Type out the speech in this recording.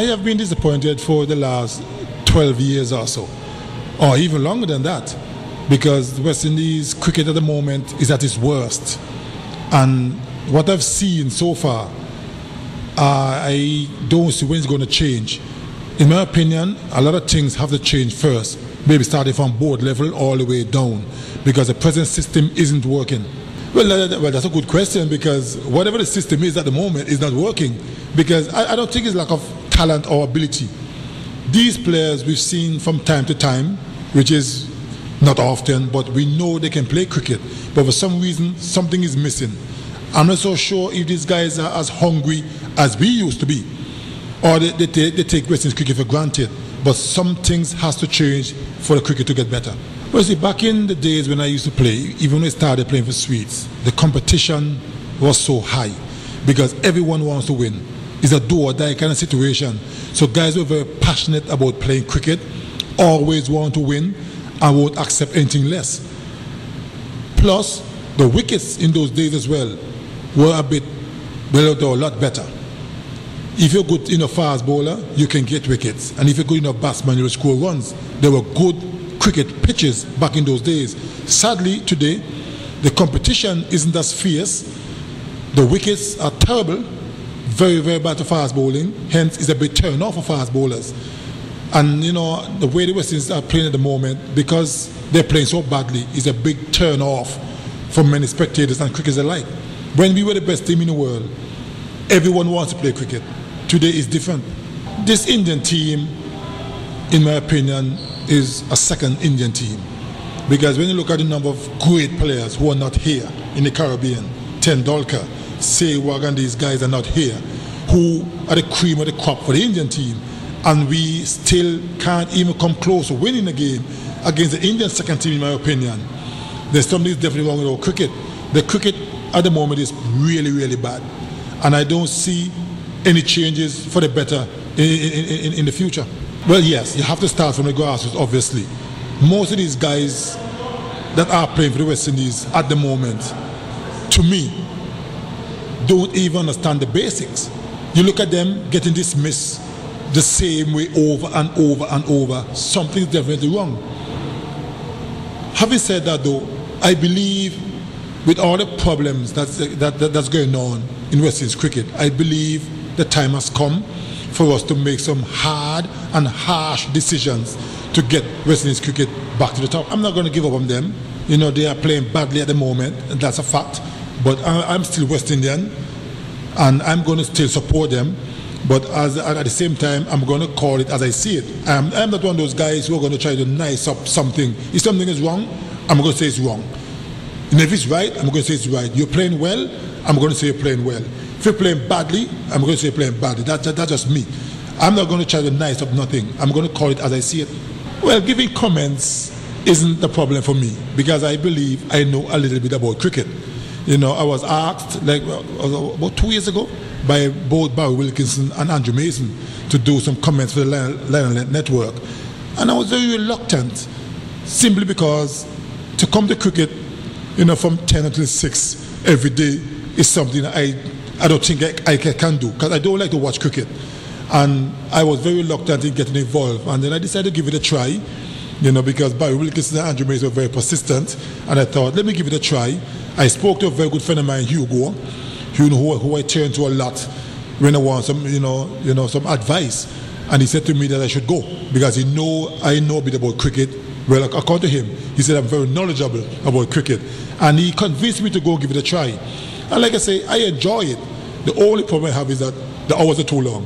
I have been disappointed for the last 12 years or so, or even longer than that, because the West Indies cricket at the moment is at its worst. And what I've seen so far, I don't see when it's going to change. In my opinion, a lot of things have to change first, maybe starting from board level all the way down, because the present system isn't working. Well, that's a good question, because whatever the system is at the moment is not working, because I don't think it's lack of talent or ability. These players we've seen from time to time, which is not often, but we know they can play cricket, but for some reason something is missing. I'm not so sure if these guys are as hungry as we used to be, or they take West Indies cricket for granted, but some things has to change for the cricket to get better. Well, see, back in the days when I used to play, even when I started playing for Sweets, the competition was so high because everyone wants to win. It's a do or die kind of situation. So guys were very passionate about playing cricket, always want to win, and won't accept anything less. Plus, the wickets in those days as well were a lot better. If you're good in a fast bowler, you can get wickets. And if you're good in a batsman, you'll score runs. There were good cricket pitches back in those days. Sadly, today, the competition isn't as fierce. The wickets are terrible, very, very bad for fast bowling. Hence, it's a bit turn off for fast bowlers. And, you know, the way the West Indies are playing at the moment, because they're playing so badly, is a big turn off for many spectators and cricketers alike. When we were the best team in the world, everyone wants to play cricket. Today is different. This Indian team, in my opinion, is a second Indian team. Because when you look at the number of great players who are not here in the Caribbean, Tendulkar, Sehwag, and these guys are not here, who are the cream of the crop for the Indian team, and we still can't even come close to winning a game against the Indian second team, in my opinion. There's something definitely wrong with our cricket. The cricket at the moment is really, really bad. And I don't see any changes for the better in the future. Well, yes, you have to start from the grassroots, obviously. Most of these guys that are playing for the West Indies at the moment, to me, don't even understand the basics. You look at them getting dismissed the same way over and over and over. Something's definitely wrong. Having said that, though, I believe with all the problems that's going on in West Indies cricket, I believe the time has come for us to make some hard and harsh decisions to get West Indies cricket back to the top. I'm not going to give up on them. You know, they are playing badly at the moment, and that's a fact. But I'm still West Indian, and I'm going to still support them. But at the same time, I'm going to call it as I see it. I'm not one of those guys who are going to try to nice up something. If something is wrong, I'm going to say it's wrong. And if it's right, I'm going to say it's right. You're playing well, I'm going to say you're playing well. If you're playing badly, I'm going to say you're playing badly. That's just me. I'm not going to try to nice up nothing. I'm going to call it as I see it. Well, giving comments isn't the problem for me, because I believe I know a little bit about cricket. You know, I was asked like about 2 years ago by both Barry Wilkinson and Andrew Mason to do some comments for the Lion Network. And I was very reluctant, simply because to come to cricket, you know, from 10 until 6 every day is something I don't think I can do, because I don't like to watch cricket. And I was very reluctant in getting involved. And then I decided to give it a try, you know, because Barry Wilkinson and Andrew Mason were very persistent. And I thought, let me give it a try. I spoke to a very good friend of mine, Hugo, who I turn to a lot when I want some, you know, some advice. And he said to me that I should go, because I know a bit about cricket. Well, according to him, he said I'm very knowledgeable about cricket. And he convinced me to go give it a try. And like I say, I enjoy it. The only problem I have is that the hours are too long.